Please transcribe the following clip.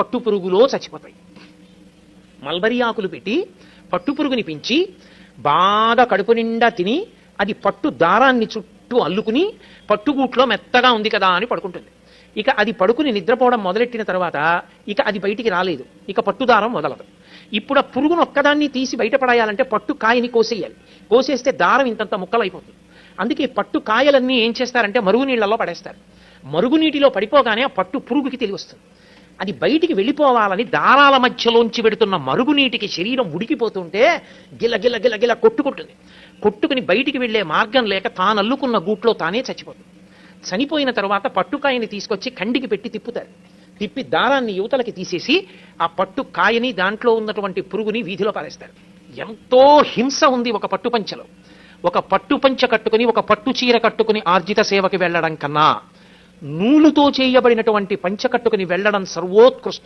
పట్టు పురుగులో చచ్చిపోతాయి. మల్బరీ ఆకులు పెట్టి పట్టు పురుగుని పెంచి బాగా కడుపు నిండా తిని అది పట్టు దారాన్ని చుట్టూ అల్లుకుని పట్టుగూట్లో మెత్తగా ఉంది కదా అని పడుకుంటుంది. ఇక అది పడుకుని నిద్రపోవడం మొదలెట్టిన తర్వాత ఇక అది బయటికి రాలేదు, ఇక పట్టుదారం మొదలదు. ఇప్పుడు ఆ పురుగును ఒక్కదాన్ని తీసి బయటపడాయాలంటే పట్టు కాయని కోసేయాలి. కోసేస్తే దారం ఇంతంత ముక్కలు అయిపోతుంది. అందుకే పట్టు కాయలన్నీ ఏం చేస్తారంటే మరుగునీళ్లలో పడేస్తారు. మరుగునీటిలో పడిపోగానే ఆ పట్టు పురుగుకి తెలివి వస్తుంది. అది బయటికి వెళ్ళిపోవాలని దారాల మధ్యలోంచి పెడుతున్న మరుగునీటికి శరీరం ఉడికిపోతుంటే గిల గిల గిల గిల కొట్టుకుంటుంది. కొట్టుకుని బయటికి వెళ్లే మార్గం లేక తాను అల్లుకున్న గూట్లో తానే చచ్చిపోతుంది. చనిపోయిన తర్వాత పట్టుకాయని తీసుకొచ్చి కండికి పెట్టి తిప్పుతారు. తిప్పి దారాన్ని యువతలకి తీసేసి ఆ పట్టు కాయని దాంట్లో ఉన్నటువంటి పురుగుని వీధిలో పారేస్తారు. ఎంతో హింస ఉంది ఒక పట్టుపంచలో. ఒక పట్టుపంచ కట్టుకుని ఒక పట్టు చీర కట్టుకుని ఆర్జిత సేవకి వెళ్లడం కన్నా నూలుతో చేయబడినటువంటి పంచ కట్టుకుని వెళ్లడం సర్వోత్కృష్టం.